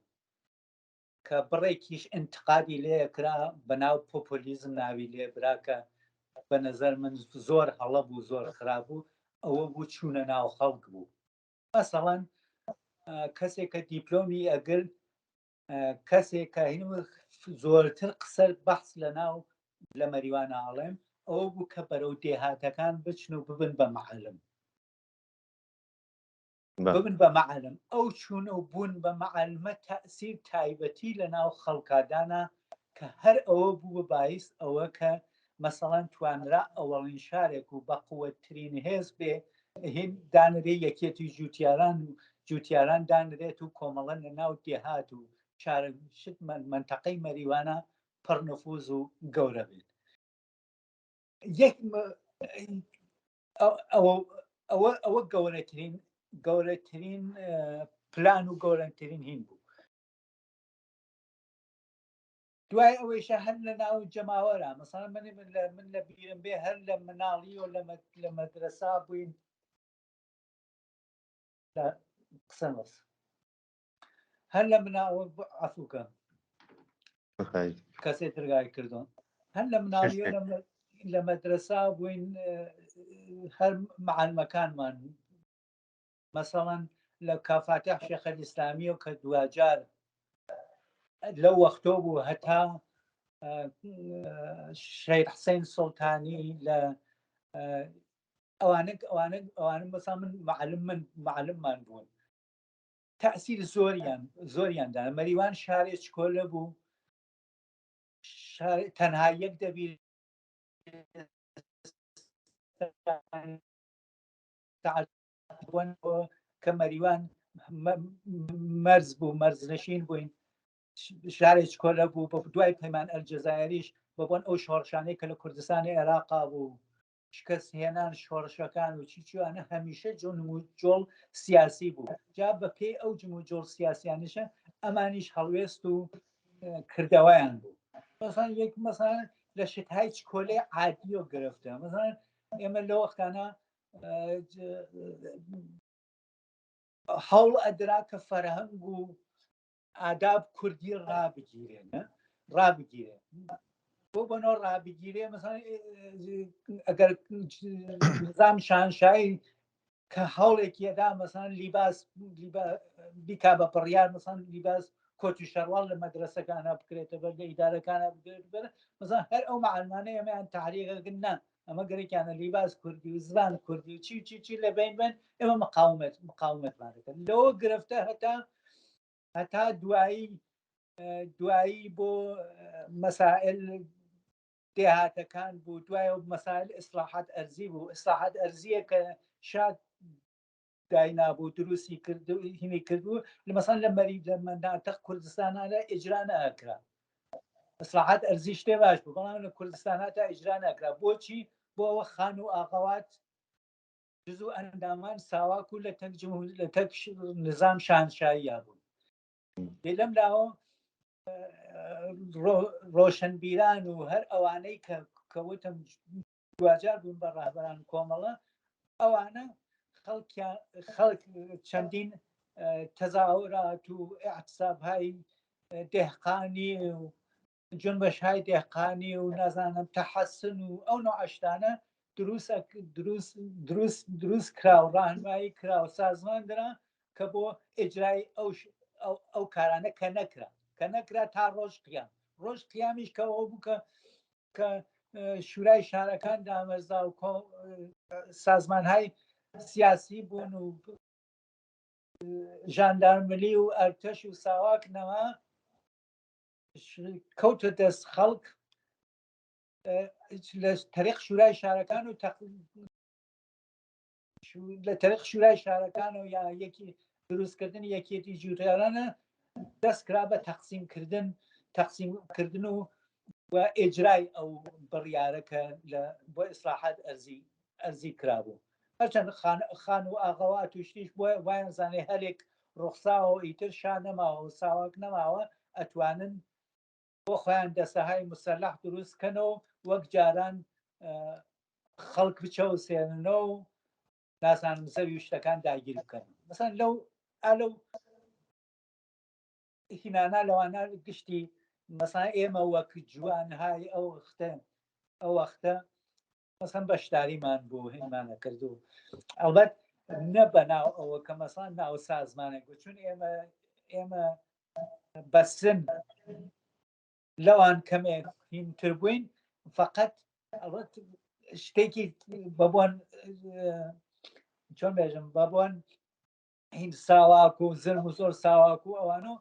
کە بڕێکیش انتقادی لێکرا بەناو پۆپۆلیزم ناوی لێبراکە بە نەزەر من زۆر هەڵە بوو زۆر خراپ بوو ئەوە بوو چوونە ناو خەڵک بوو. مەسەڵەن کەسێک کە دیپلۆمی ئەگر کەسێک کە زۆرتر قسە بەحث لە ناو لە مەریوانە ئاڵێم ئەوە بوو کە بەرەو دێهاتەکان بچن و ببن بە مەعەلم ئەو چوونە و بوون بە مەعەلمە تەئسیر تایبەتی لە ناو خەڵکادانە کە هەر ئەوە بوو باعث ئەوە کە مەسەڵەن توانرا ئەوەڵین شارێک و بە قووەترین هێز بێ هین دانرێ یەکێتی جوتیاران دانرێت و کۆمەڵە لە ناو دێهات و شت منتەقەی مەریوانە پڕ نفوز و گەورە بێت. ئەوە گەورەترین پلان و گەورەترین هین بوو. دوای ئەوەیشە هەر لە ناو جەماوەرە مەسەڵەن من لە بیرم بێ هەر لە مناڵی و لە مەدرسا بووین قسەمەس هەر لە مناوە عەفووکە کەسێ ترگای کردوون هەر لە مناڵی لە مەدرسا بووین هەر معلمەکانمان مەسەڵەن لە کافاتح شێخە ئیسلامی و کە دوجار لەو وەختۆ بوو هەتا شەیخ حسین سڵتانی لە ئەوانە مەسا من معلممان بوون تەسیر زۆریاندا مەریوان شارێک کۆلە بوو تەنها یەک دەبیر کە مەریوان مەرز بوو مەرزنشین بووین شارێک کۆلە بوو بە دوای پەیمان ئەلجەزایریش بەبوون ئەو شۆڕشانەی کە لە کوردستانی عێراقا بوو شکست هێنان شۆڕشەکان و چیوانە هەمیشە جۆڵ سیاسی بوو جا بە پێی ئەو جم و جۆڵ سیاسیانیشە ئەمانیش هەڵوێست و کردەوەیان بوو مەسەڵەن لە شتهای کۆلەی عادیۆ گرفتە مەسەڵەن ئێمە لە وەختانە هەوڵ ئەدرا کە فەرهەنگ و ئاداب کوردی ڕابگیرێ بۆ بەنەوە ڕابگیرێ مەسەڵەن ئەگەر نظام شاهنشاهی کە هەوڵێکیدا مەسەڵەن لیباس بیکا بە بڕیار مەسەڵەن لیباس کۆت و شەروال لە مەدرسەکانە بکرێتە بەر لە ئیدارەکانە بکرێت مەسەڵەن هەر ئەو معلمانە ئێمەیان تحریقەکردن نا ئەمە گەرەکیانە لیباس کوردی و زبان کوردی و چی لە بین بن ئێمە مقاومەتمان دەکەن لەوە گرفتە هەتا دوایی بۆ مەسائل دێهاتەکان بوو دوای مەسائل ئیسلاحات ئەرزی بوو ئیسلاحات ئەرزیە کە شاد داینابوو دروستی هینی کردبوو لە مەسەڵەن لە مەناطق کوردستانە ئیجرا نەکرا ئیسلاحات ئەرزی شتێ باش بوو بەڵام لە کوردستانە تا ئیجرا نەکرا بۆچی بۆ ئەوە خان و ئاغەوات جزو ئەندامان ساواک و لە تەک نظام شاهنشاهیە بوون لەم لاوە ڕۆشنبیران و هەر ئەوانەی کە وتم دوجار بوون بە ڕاهبەران کۆمەڵە ئەوانە خەڵک چەندین تەزاورات و ئاعتسابهای دهقانی و جنبشهای دهقانی و نازانم تەحەسن و ئەو نوعشتانە دروست کرا و ڕاهنمایی کرا و سازمان درا کە بۆ ئیجرای ئەو کارانە کە نەکرا تا ڕۆژ قیامیش کەەوە بوو کە شورای شارەکان دامەرزا و سازمانهای سیاسی بوون و ژاندارملی و ئەرتەش و ساواکنەوە کەوتە دەست خەڵک لە تەریخ شورای شارەکان و لە تەریخ شورای شارەکان و یا یەکی دروستکردن یەکێتی جوتیارانە دەست کرا بە تەقسیمکردن و ئیجرای ئەو بڕیارەکە بۆ ئیسلاحات ئەرزی کرابوو هەرچەند خان و ئاغەوات و شتیش بۆ وایان زانێ هەرێک ڕوخساوە ئیتر شا نەماوە و ساواک نەماوە ئەتوانن بۆ خۆیان دەسەهای مسلح دروستکەنەوە وەک جاران خەڵک بچەوسێننەوە و ناسانم زەوی شتەکان داگیر بکەن مەسەڵەن لەو هینانە لەوانە گشتی مەسەڵەن ئێمە وەک جوانهای ئەو وەختە مەسەڵەن بەشداریمان بۆ هێمانە کردو ئەڵبەت نە بەناو ئەوە کە مەسەڵەن ناو سازمانێک بوو چون ئێمە بەسن لەوان کەمێک هینتر بووین فقط شتێکی بەبوون چۆن بێژم بەبوون هین ساواک و زرم و زۆر ساواک و ئەوانە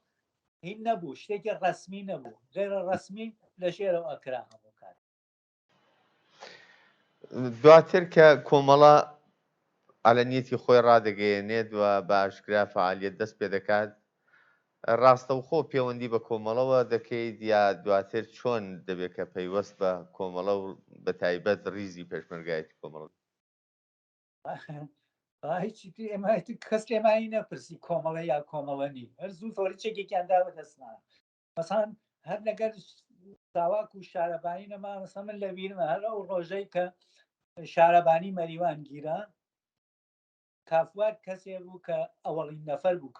هین نەبوو شتێکی ڕسمی نەبوو غێرە ڕسمی لە ژێرەوە ئەکرا هەموو کار دواتر کە کۆمەڵە ئەلەنیەتی خۆی ڕادەگەیەنێت و بە ئاشکرا فعالیت دەست پێ دەکات ڕاستەوخۆ پەیوەندی بە کۆمەڵەوە دەکەیت یا دواتر چۆن دەبێت کە پەیوەست بە کۆمەڵە و بە تایبەت ڕیزی پێشمەرگایەتی کۆمەڵە هیچی ئێمە کەس لێمانی نەپرسی کۆمەڵە یا کۆمەڵەنی هەر زوو فۆریچێکێکیاندا بەدەستنا مەسەڵەن هەر لەگەر ساواک و شارەبانی نەما مەسەڵەن من لە بیرمە هەر ئەو ڕۆژەی کە شارەبانی مەریوان گیرە کافوار کەسێ بوو کە ئەوەڵین نەفەر بوو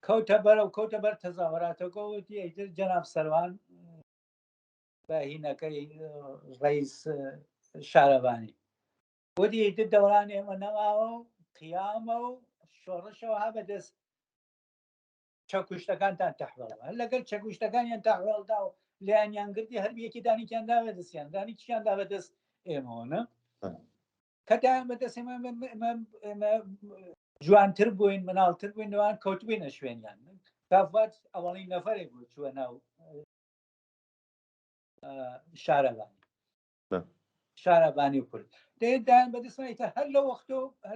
کەوتە بەرەوە کەوتە بەر تەزاوەراتەکە وتی ئەیتر جەناب سەروان بە هینەکەی ڕئیس شارەبانی بۆ دیتر دەوران ئێمە نەماوە و قیامە و شۆڕشەوە ها بەدەست چەکوشتەکانتان تەحوێڵەوە هەر لەگەڵ چەکوشتەکانیان تەحوێڵدا و لیانیانگردی هەربیەکی دانیکیاندا بەدەستیان دانیکیاندا بەدەست ئێمەوەنە کەدایان بەدەست ئێمە جوانتر بووین مناڵتر بووین نەوان کەوتبووینە شوێنیان کافات ئەوەڵی نەفرێک بوو چووە ناو شارەبانی کورد دایان بەدەستمانیتە هەر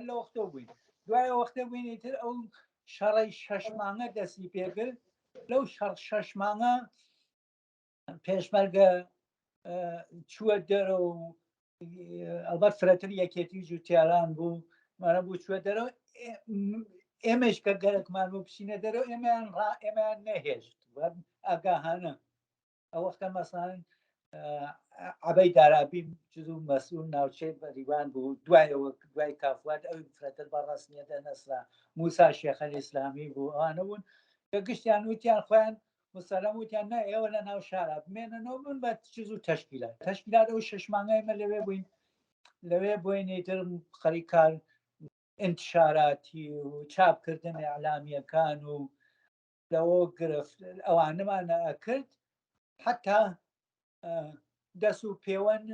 لە وەختۆ بووین دوایە وەختە بووینیتر ئەو شەڕی شەشمانگە دەستی پێکرد لەو شەشمانگە پێشمەرگە چووە دەرە و ئەلبەت فرەتر یەکێتی جوتیاران بوو مانە بوو چووە دەرەوە ئێمەش کە گەرەکمان بۆ بچینە دەرەوە ئێمەیان نەهێشت ئاگاهانە ئەو وەختە مەسان عەبەی دارابی جزو مەسئول ناوچەی بەریوان بوو دوای کافوات ئەو فرەتر بەڕەسمیەتە نەسرا موسا شێخەل ئیسلامی بوو ئەوانە بوون کە گشتیان وتیان خۆیان مسەلەم وتیان نە ئێوە لە ناو شارە بمێننەوە بن بە جزو تەشکیلات ئەو شەشمانگە ئێمە لەوێ بووینیتر خەریکار انتشاراتی و چاپکردن ئەعلامیەکان و لەوە گرفت ئەوانەمانە ئەکرد حتا دەست و پەیوەند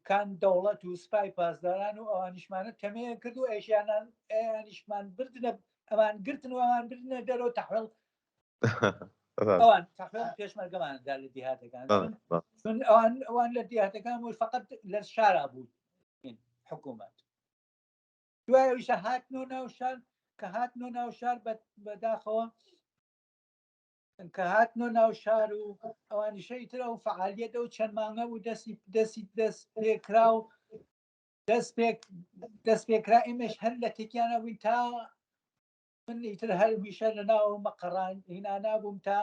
کان دەوڵەت و سوپای پاسداران و ئەوانیشمانە تەمەیە کرد و ئەیشیانیشمان بردنە ئەوان گرتن و ئەوان بردنە دەرەوە تەحویڵ ئەوان تەحویڵ پێشمەرگەماندا لە دیهاتەکان ئەوان لە دیهاتەکان فقط لە شارا بوو حکوومەت دوایەویشە هاتنەوە ناو شار کە هاتنەوە ناو شار بەداخەوە کە هاتنۆ ناو شار و ئەوانیشە ئیتر ئەو فعالیەت ئەو چەند مانگە بوو دەست پێکرا و دەست پێکرا ئێمەش هەر لە تێکیانە بووین تا من ئیتر هەر میشە لە ناو مەقەڕان هینا نابووم تا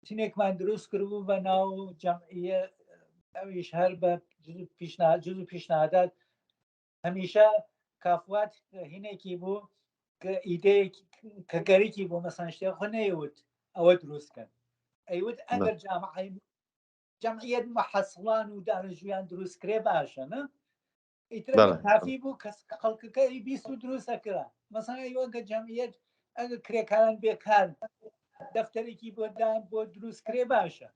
تینێکمان دروست کردبوو بە ناو جەمعیە ئەویش هەر بە جزو پیشنهادات هەمیشە کافوات هینێکی بوو کە ئیدەیەک کە گەرێکی بۆ مەسان شتێک خۆ نەیوت ئەوە دروستکەن ئەیوت ئەگەر جەمعیەت مەحەسڵان و دانیشتوویان دروستکرێ باشە نە ئیتر کافی بوو کە خەڵکەکەی بیست و دروستەکرا مەسان ئەیوەگە جەمعیەت ئەگەر کرێکاران بێکار دەفتەرێکی بۆ دروستکرێ باشە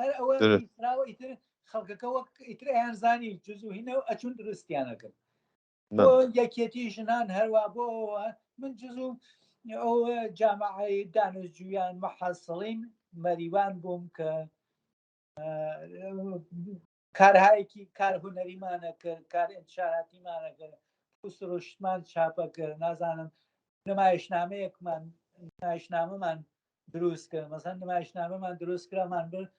هەر ئەوە بیستراوە ئیتر خەڵکەکە وەک ئیتر ئەیانزانی جزو هینە و ئەچون دروستیانەکەن بۆ یەکێتی ژنان هەروە بۆەوە من جزو ئەو جامعەی دانیشتجویان مەحەسڵین مەریوان بووم کە کارهایەکی کار هونەریمانە کرد کار ئینتشاراتیمانە کرد پوسڕشتمان چاپە کرد نازانم نمایشنامەمان دروست کرد مەسەن نمایشنامەمان دروست کرامان برد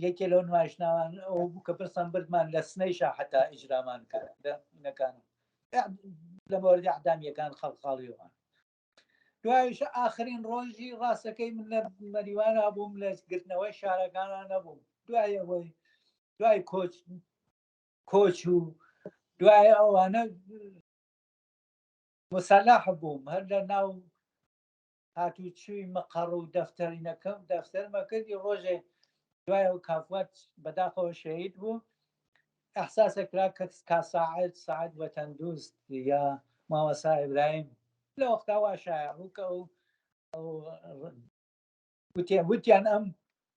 یەکێ لەو نمایشنامان ئەو بوو کە پرسان بردمان لە سنەیشە حتا ئیجرامان کرد نەکانم لە مۆردی عەدامیەکان خەڵخاڵیەوە دوایشە ئاخرین ڕۆژی ڕاستەکەی من لە مەریوانە بووم لە گرتنەوەی شارەکانان نەبووم دوای کۆچ و دوای ئەوانە مەسەلاح بووم هەر لە ناو هاتوچووی مەقەڕ و دەفتەرینەکەم دەفتەرمە کردی ڕۆژێ دوای ئەو کافوات بەداخەوە شەهید بوو ئەحساسێکرا کە ساعت وەتەندروست یا مامەسا ئیبراهیم لە وەختاوا شایع بوو کە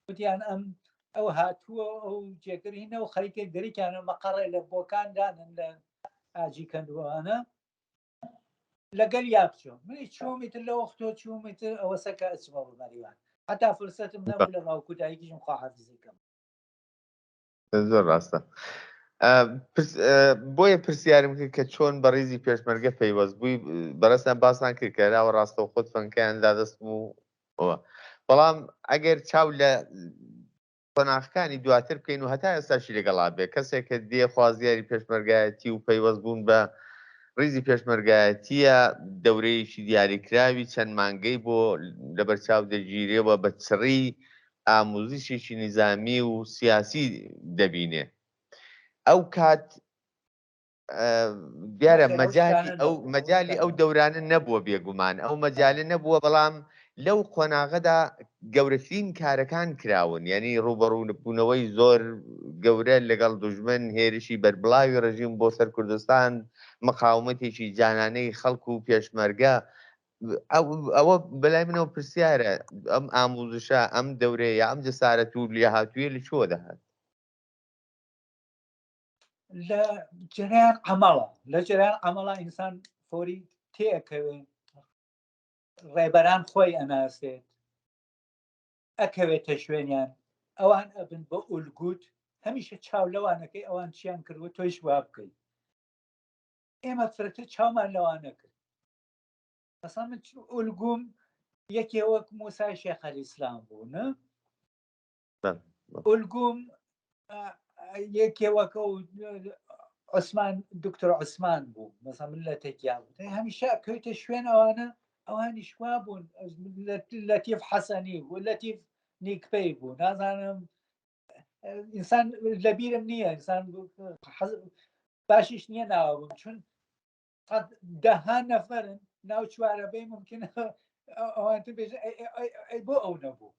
وتیان ئەم ئەو هاتووە ئەو جێگرینە و خەریکە گەریکیانە مەقەڕێ لە بۆکاندانن لە ئاجی کەندوانە لەگەل یابچۆ منی چۆمیتر لە وەختۆ چوومیتر ئەوە سەکە ئەچمە بمەریوان حتا فرسەتم نەبوو لە ڕاوکوداییکیشم خواحافیزەکەم زۆر ڕاستە بۆیە پرسیارم کرد کە چۆن بە ڕیزی پێشمەرگە پەیوەست بووی بەڕستان باسان کرد کە راوە ڕاستە و خۆت فەنکیان دادەست بوو بەڵام ئەگەر چاو لە قۆناغەکانی دواتر بکەین و هەتا ئێستاشی لەگەڵا بێ کەسێک کە دێ خوازیاری پێشمەرگایەتی و پەیوەست بوون بە ڕیزی پێشمەرگایەتیە دەورەیەکی دیاریکراوی چەند مانگەی بۆ لەبەرچاو دەگیرێەوە بە چڕی ئاموزشێکی نیزامی و سیاسی دەبینێ ئەو کات دیارە مەجالی ئەو دەورانە نەبووە بێگومان ئەو مەجالە نەبووە بەڵام لەو قۆناغەدا گەورەترین کارەکان کراون، یعنی ڕوبەڕووبوونەوەی زۆر گەورە لەگەڵ دوژمن، هێرشی بەربڵاوی ڕژیم بۆ سەر کوردستان، مقاومەتێکی جانانەی خەڵکو و پێشمەرگە. ئەوە بەلای منەوە پرسیارە ئەم ئاموزشە، ئەم دەورەیە، ئەم جەسارەت و لێهاتوویە لە چۆ دەهات؟ لە جریان عەمەڵە، لە جریان عەمەڵە ئینسان فۆری تێکەوێ، ڕێبەران خۆی ئەناسێت، ئەکەوێتە شوێنیان، ئەوان ئەبن بە ئولگوت، هەمیشە چاو لەوانەکەی ئەوان چیان کردوە تۆیش وا بکەیت. ئێمە فرەتر چاومان لەوانە کرد. مەسەڵەن من ئولگوم یەکێ وەک موسای شێخەلیسلام بوو، نە ئولگوم یەکێ وەکە عوسمان، دکتۆر عوسمان بوو، مەسەڵەن من لە تێکیا بوو، هەمیشە ئەکەوێتە شوێن ئەوانە، ئەوانیش وا بوون، لەتیف حەسەنی بوو، لەتیف نیکپەی بوو، نازانم ئینسان لەبیرم نییە، ئینسان باشیش نییە ناوە بووم، چون دەها نەفەرن ناو چوارەبەی ممکنە ئەوانتر بێژن بۆ ئەو نەبوو،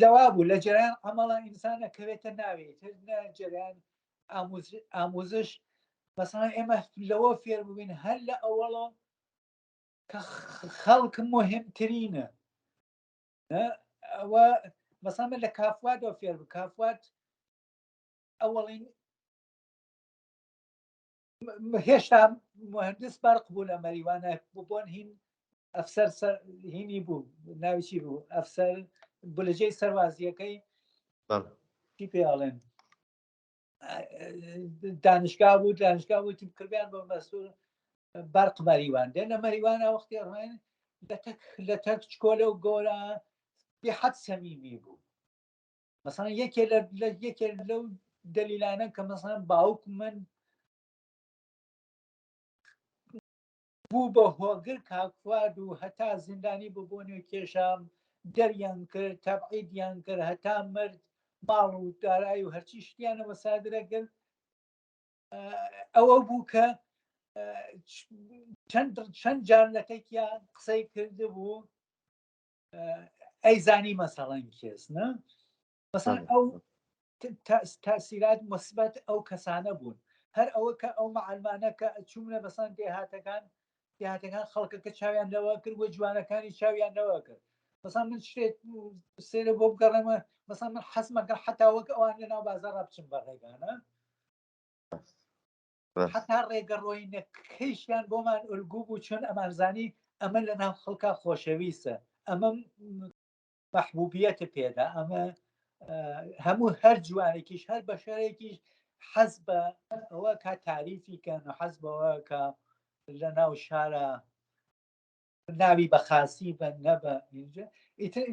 لەوا بوو لە جریان عەمەڵە ئینسان ئەکەوێتە ناوێت جریان ئاموزش. مەسەڵەن ئێمە لەوە فێر بووین هەر لە ئەوەڵە کە خەڵک مهمترینە، ئەوە مەسەڵەن من لە کافواتەوە فێر بوو، کافوات ئەوەڵین هێشتا مهندس بەرق بوو لە مەریوانە بۆن هین ئەفسەر هینی بوو، ناوی چی بوو، ئەفسەر بولجەی سەروازیەکەی چی پێڵێن دانشگا بوو، دانشگا بوو کردیان بۆ مەسوول بەرق مەریوان، دێن لە مەریوانە وەختی ڕێن لە تەکچکۆلە و گۆرە بێحەد سەمیمی بوو. مەسەڵەن یەکێ لەو دەلیلانە کە مەسەڵەن باوک من بوو بە هۆگر کاکواد و هەتا زیندانی ببوونی و کێشام دەریان کرد، تەبعیدیان کرد، هەتا مرد، ماڵ و دارایی و هەرچی شتیانە مەسادرەگرت. ئەوە بوو کە چەند جار لە تێکیان قسەی کرده بوو ئەیزانی مەسەڵەن کێس، نە مەسەڵەن ئەو تاسیرات مثبت ئەو کەسانە بوون، هەر ئەوە کە ئەو مەعەلمانە کە چوونە بەسەن دێهاتەکان خەڵکەکە چاویان لەوە کرد و جوانەکانی چاویان لەوە کرد. مەسەڵەن من شتێک سێرە بۆ بگەڕێمە، مەسەڵەن من حەزمەکە حتا وەک ئەوان لەناو بازاڕا بچم بە ڕێگانە، حتا ڕێگەڕۆینەکەیشیان بۆمان ئولگوو بوو، چون ئەمانزانی ئەمە لەناو خەڵکا خۆشەویستە، ئەمە مەحبوبیەتە پێدا، ئەمە هەموو هەر جوانێکیش هەر بەشەرێکیش حەز بە ئەوە کا تاریفی کەن و حەز بەوە کە لە ناو شارە ناوی بە خاسی بە نەبە اینجا ئیتر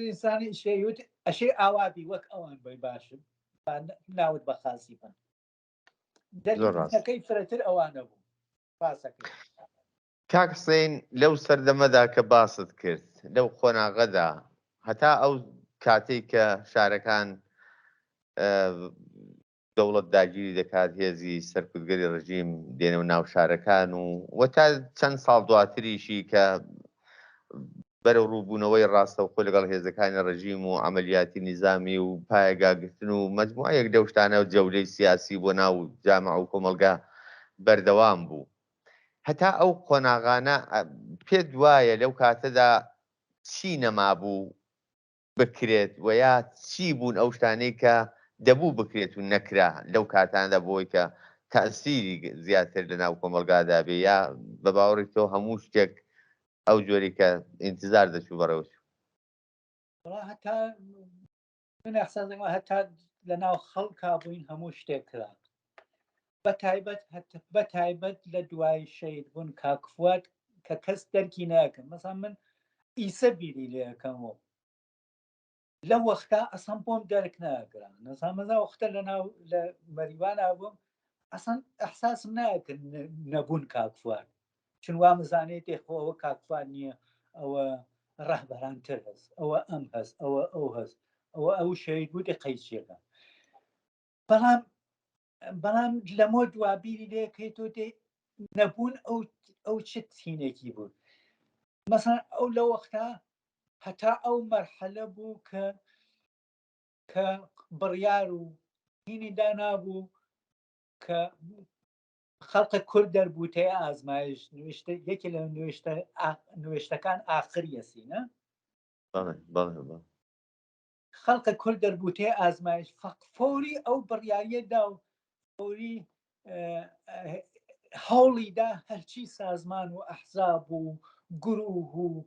ئینسانی شەیوت ئەشەی ئاوابی وەک ئەوان بۆی باشن ناوت بە خاسی بن، دەکەی فرەتر ئەوانە بوو. کاک حوسێن لەو سەردەمەدا کە باست کرد لەو قۆناغەدا هەتا ئەو کاتێک کە شارەکان دەوڵەت داگیری دەکات، هێزی سەرکوتگەری ڕژیم دێنە و ناو شارەکان و تا چەند ساڵ دواتریشی کە بەرەو ڕووبوونەوەی ڕاستەوخۆ لەگەڵ هێزەکانی ڕژیم و عەمەلیاتی نیزامی و پایەگاگرتن و مەجموعەیەک لەو شتانە و جەولەی سیاسی بۆ ناو جامع و کۆمەلگا بەردەوام بوو. هەتا ئەو قۆناغانە پێت وایە لەو کاتەدا چی نەمابوو بکرێت و یا چی بوون ئەو شتانەی کە دەبوو بکرێت و نەکرا لەو کاتاندا بۆی کە تەئسیری زیاتر لە ناو کۆمەلگادا بێ، یا بە باوەڕی تۆ هەموو شتێک ئەو جۆری کە ئینتیزار دەچوو بەڕێوەچوو؟ هەتا من ئەحساسم هەتا لە ناو خەڵکا بووین هەموو شتێک کرا، بەتایبەت لە دوای شەید بوون کاکفوات کە کەس دەرکی ناکەن. مەسەڵەن من ئیسە بیری لێ یەکەمەوە لە وەختا ئەسەن بۆم دەرک ناگران، نەزانمەدا وەختە لە مەریوانە بووم ئەسەن ئەحساسم ناکرد نەبوون کاکفوات، چون وامزانێت تێخۆەوە کاکفوات نییە، ئەوە ڕەهبەرانتر هەست، ئەوە ئەم هەست، ئەوە ئەو هەست، ئەوە ئەو شەید بوو قەیچیەکە. بەڵام لەمە دوابیری لێکەیتۆ دێ نەبوون ئەو چ تینێکی بوو. مثلا ئەو لە وەختا هەتا ئەو مەرحەلە بوو کە بڕیار و هینی دانابوو کە خەڵقە کورد دەربووتەیە ئازمایش یەکێ لە نوێشتەکان ئاخریەسینە خەڵقە کورد دەربووتەیە ئازمایش فۆری ئەو بڕیاریەدا و فۆری هەوڵیدا هەرچی سازمان و ئەحزاب و گروه و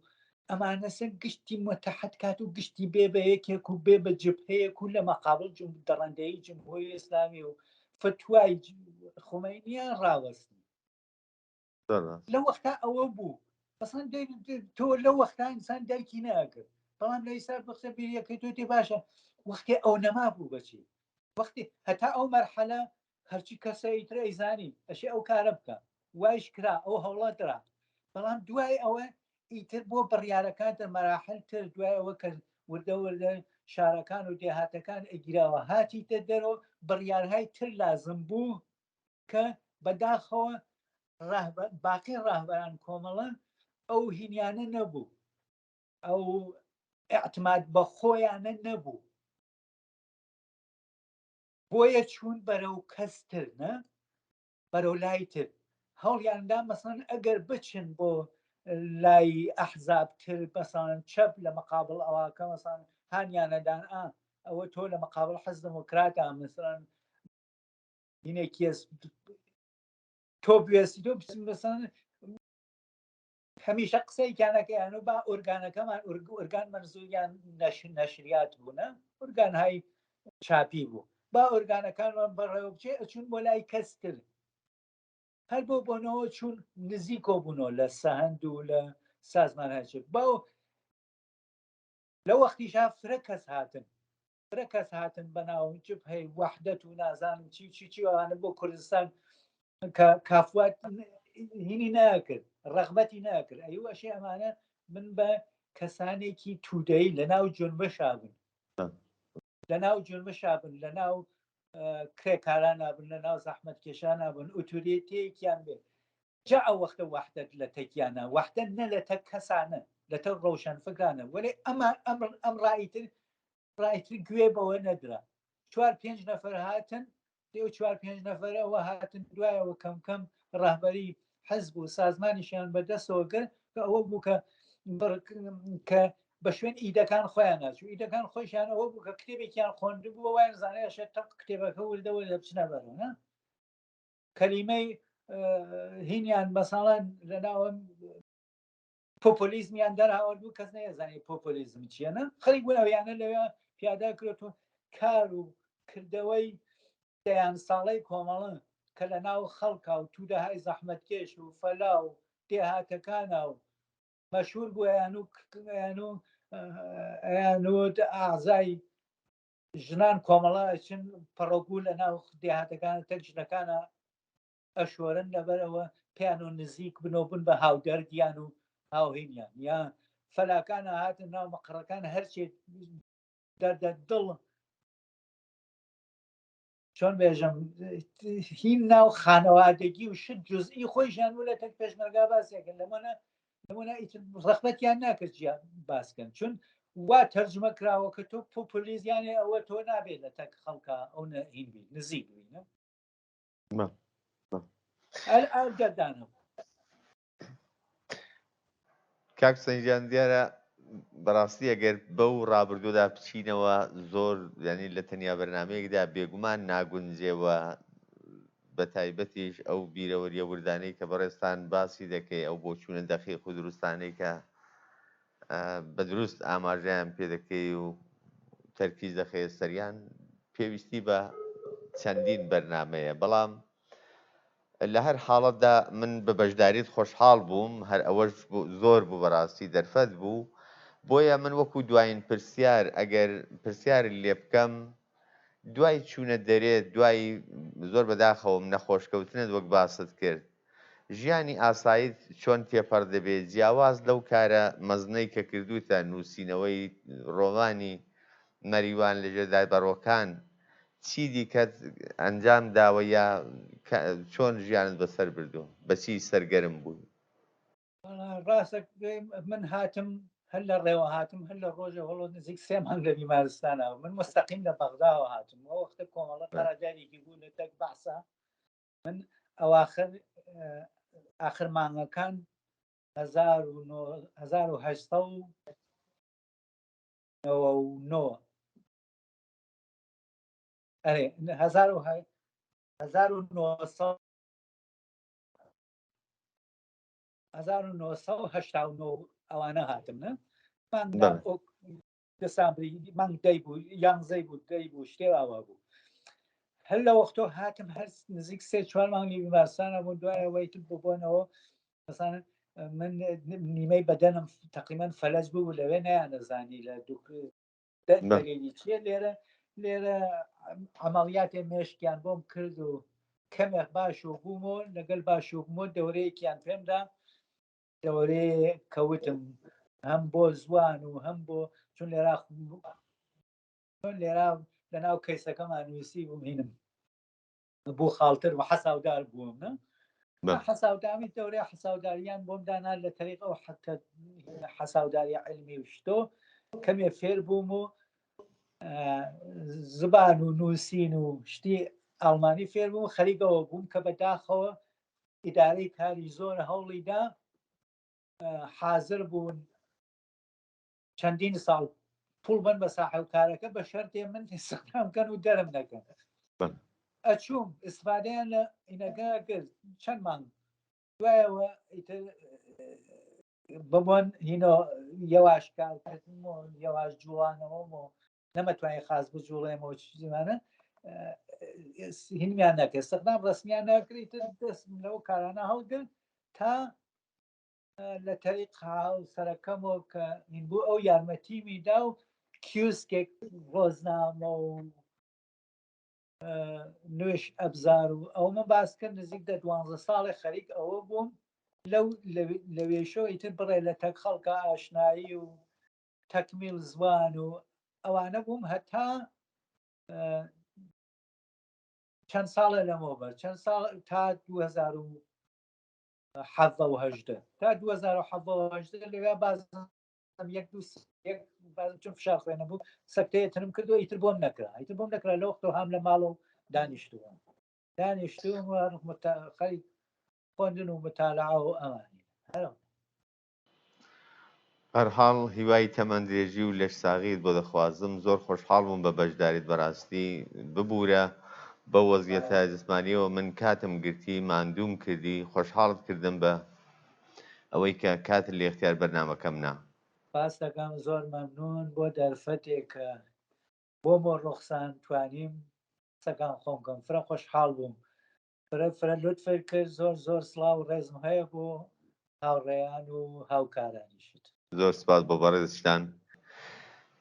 ئەمانەسە گشتی متحد کات و گشتی بێ بە یەکێک و بێ بە جبهەیەک و لە مەقابل دەڕەندەی جمهوری ئیسلامی و فتوای خومینیان ڕاوەستن لە وەختا ئەوە بوو بەسان تۆ لە وەختا ئینسان دایکی ناکرد بەڵام لە ئیسا بەخسە بیریەکەی تۆ تێ باشە وەختی ئەو نەما بوو بەچی وەختی هەتا ئەو مەرحەلە هەرچی کەسەی تر ئەیزانی ئەشی ئەو کارە بکە وایش کرا ئەو هەوڵە درا بەڵام دوای ئەوە ئیتر بۆ بڕیارەکان تر مەراحل تر دوای ئەوە کە وردە شارەکان و دێهاتەکان ئەگیراوە هاتیتە دەرەوە بڕیارهای تر لازم بوو کە بەداخەوە باقی ڕاهبەران کۆمەڵە ئەو هینیانە نەبوو ئەو ئەعتماد بە خۆیانە نەبوو بۆیە چوون بەرەو کەستر نە بەرەو لای تر هەوڵیاندا مەسەن ئەگەر بچن بۆ لای ئەحزابتر بەسان چەپ لە مەقابل ئەواکە مەسان هانیانەدان ئەوە تۆ لە مەقابل حەز دموکراتە مثلەن هینێکی تۆ بوێستی تۆ بسان هەمیشە قسەیکیانەکەیان و با ئۆرگانەکەمان ئۆرگان مەرزویان نەشریات بوونە ئۆرگان های چاپی بوو با ئۆرگانەکانمان بەڕێوە بچێ ئەچون بۆ لای کەستر هەر بۆ بۆنەوە چون نزیکۆ بوونەوە لە سەهەند و لە سازمان هەچێ باو لە وەختیشا فرە کەس هاتن بەناو جبهەی وەحدەت و نازانم چی ئەوانە بۆ کوردستان کافوات هینی ناکرد ڕەغبەتی ناکرد ئەیوەشی ئەمانە من بە کەسانێکی تودەی لەناو جۆنبەشا بن لەناو جۆنبەشا بن لەناو کرێکاران نابن لەناو زەحمەتکێشان نابن ئۆتۆریتەیەکیان بێ جا ئەو وەختە وەحدەت لە تەکیانە وەحدەت نە لە تەک کەسانە لە تە ڕەوشنفکرانە وەێ ئەم ڕایتر گوێ بەوە نەدرا 4-5 نەفەر هاتن دێ 4-5 نەفەرەوە هاتن دوایەوە کەم کەم ڕاهبەری حەزب و سازمانیشیان بەدەستەوە کرد کە ئەوە بوو کە بە شوێن ئیدەکان خۆیان ناچوو ئیدەکان خۆشیان ئەوە بوو کە کتێبێکیان خوۆند بووە وای زانایشە تەق کتێبەکە وردەوە لە بچنە بەرەوە کەلیمەی هینیان بەساڵان لەناوە پۆپۆلیزمیان دەرهاوە بوو کەس نەیەزانی پۆپۆلیزم چیەنە خەڵک بوون ئەویانە لەوێ پیادا کرێتەوە کار و کردەوەی دەیان ساڵەی کۆمەڵە کە لە ناو خەڵکا و توودەهای زەحمەتکێش و فەلا و دێهاتەکانە و مەشهور بوو ئەیانوت ئاعزای ژنان کۆمەڵە چن پەڕۆگوو لە ناو دێهاتەکان تەک ژنەکانە ئەشۆرن لەبەرەوە پیان و نزیک بنەوە بن بە هاودەردیان و هاوهینیان یا فەلاکانە هاتن ناو مەقڕەکان هەرچێت دەردە دڵ چۆن بێژم هین ناو خانەوادەگی و شت جزئی خۆیشان و لە تەک پێشمەرگا باسیەکەن لەمونە ڕەخبەتیان ناکرد جیان باسکەن چون وا تەرجمە کراوە کە تۆ پۆپۆلیزیانێ ئەوە تۆ نابێت لە تەک خەڵکە ئەو هین بی نزیک بینە دەردانە کاک سەنجان دیارە بەڕاستی ئەگەر بەو ڕابردوودا بچینەوە زۆر ینی لە تەنیا بەرنمەیەکدا بێگومان ناگونجێەوە بە تایبەتیش ئەو بیرەوەریە وردانەی کە بەڕێستان باسی دەکەی ئەو بۆ چوونە دەخی خود دروستانەی کە بە دروست ئاماژیان پێ دەکەی و تەرکیز دەخێ سەریان پێویستی بە چەندین بەرنمەیە بەڵام لە هەر حاڵەتدا من بە بەشداریت خۆشحاڵ بووم هەر ئەوەش زۆر بوو بەڕاستی دەرفەت بوو بۆیە من وەکو دوایین پرسیار ئەگەر پرسیار لێ بکەم دوای چوونە دەرێت دوای زۆر بەداخەوم نەخۆشکەوتنت وەک باست کرد ژیانی ئاساییت چۆن تێپەڕ دەبێت جیاواز لەو کارە مەزنەی کە کردوتە نووسینەوەی ڕۆمانی مەریوان لەژێر دادبەڕۆکان چی دیکەت ئەنجام داوە یا چۆن ژیانت بەسەر بردو بەچی سەرگەرم بووی ڕاستە من هاتم هەر لە ڕێوە هاتم هەر لە ڕۆژە هەڵۆ نزیک 3 مانگ لە بیمارستانەوە من مستەقیم لە بەغداوە هاتم ئەو وەختە کۆمەڵە قەراجارێکی بوو لە تەک بەعسا من ئەواخر ئاخر مانگەکان 1989 ئەوانە هاتم دەسامبری مانگ دەی بوو یانزەی بوو دەی بوو شتێواوە بوو هەر لە وەختۆ هاتم هەر نزیک 3-4 مانگی بیمارستانە بوو دوایەوەی ببوونەوە مثلا من نیمەی بەدەنم تقریبان فەلەج بوو لەوێ نەیانەزانی لە دەرێنی چیە لێرە عەمەڵیاتێ مێشکیان بۆم کرد و کەمێک باشۆ بوومۆ لەگەڵ باشۆ بوومۆ دەورەیەکیان پێمدا دەورەیە کەوتم هەم بۆ زوان و هەم بۆ چون لێرا لەناو کەیسەکەمان نووسی بووم هینم بوو خاڵتر و حەساودار بووم حەساودامی دەورەی حەساوداریان بۆم دانا لە تەریقە و حتە حەساوداری علمی و شتۆ کەمێ فێر بووم و زبان و نووسین و شتی ئەڵمانی فێر بووم خەریکەوە بووم کە بەداخەوە ئیدارەی کاری زۆر هەوڵیدا حازر بوون چەندین ساڵ پوڵ بن بە ساحەوکارەکە بە شەرتێ من استخدامکەن و دەرم نەکەن ئەچووم ئیسفادەیان لە ئینەکە کرد چەند مانگ دوایەوە ببوون هینۆ یەواش کارکردنەوە یەواش جوڵانەوەمەوە نەمەتوانێت خاز بجوڵێمەوە چیزیمانە هینمیان نەکرد استخدام ڕسمیان ناکریت دەستم لەو کارانە هەڵگرت تا لە تەریق سەرەکەمەوە کە هین بوو ئەو یارمەتیمیدا و کیوسکێک ڕۆزنامە و نوێش ئەبزار و ئەومە باس کرد نزیک 12 ساڵی خەریک ئەوە بووم لە وێشۆ ئیتر بڕێ لە تەک خەڵکە ئاشنایی و تەکمیل زوان و ئەوانە بووم هەتا چەند ساڵە لەمەوبەر چەند ساڵ تا 2017 تا 2017 لەوێ بازم چون فشار خوێنە بوو سەکتەیەترم کردو ئیتر بۆم نەکرا لە وەختەوە هەم لە ماڵەوە دانیشتووە خەریک خوێندن و متالعە و ئەوانی هەرحاڵ هیوای تەمەندرێژی و لەش ساغیت بۆ دەخوازم زۆر خۆشحاڵ بووم بە بەشداریت بەڕاستی ببوورە بە وەزیەتە جسمانیەوە من کاتم گرتی ماندووم کردی خۆشحاڵت کردم بە ئەوەی کە کاتت لە اختیار بەرنامەکەم نا باس دەکەم زۆر مەمنون بۆ دەرفەتێک کە بۆ ڕوخسان توانیم سەکان خۆمکەم فرە خۆشحاڵ بووم فرە لوتفر کرد زۆر سڵاو و ڕێزم هەیە بۆ هاوڕێیان و هاوکارانیشت زۆر سپاس بۆ بەڕێزشتان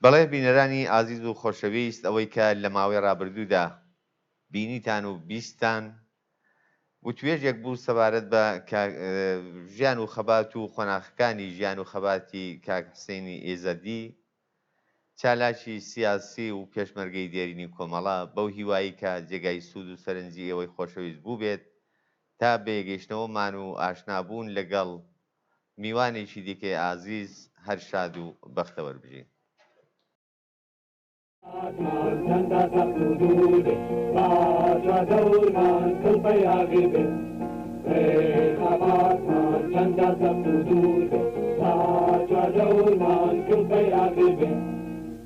بەڵێ بینەرانی ئازیز و خۆشەویست ئەوەی کە لە ماوەی ڕابردوودا بینیتان و بیستان وتوێژێک بوو سەبارەت بە ژیان و خەبات و خۆناخەکانی ژیان و خەباتی کاک حسێنی ئێزەدی چالاکی سیاسی و پێشمەرگەی دێرینی کۆمەڵە بەو هیوایی کە جێگای سوود و سەرنجی ئەوەی خۆشەویست بوو بێت تا بێگەیشتنەوەمان و ئاشنابوون لەگەڵ میوانێکی دیکەی ئازیز هەر شاد و بەختەوەر بژین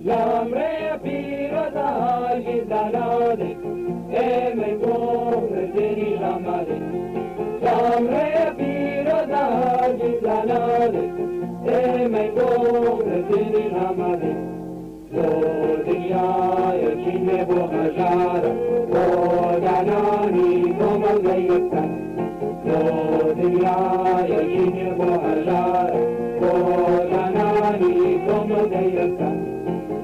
L'amre piro da gitanade e me corre di la madre L'amre piro da gitanade e me corre di la madre Lo dia e cine bohajara o danani como gayta Lo dia e cine bohajara o danani como gayta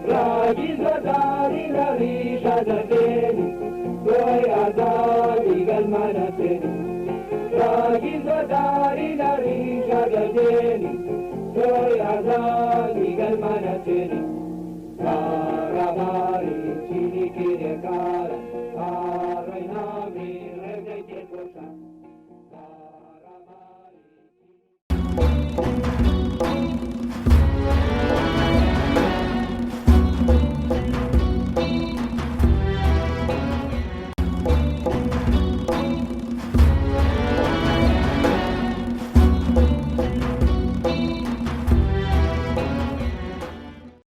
Ragiz adari la risha da teni Doi adari gal manateni Ragiz adari la risha da teni Doi adari gal manateni Karamari chini kire kara Arai nami rege ke kosha Karamari Thank you.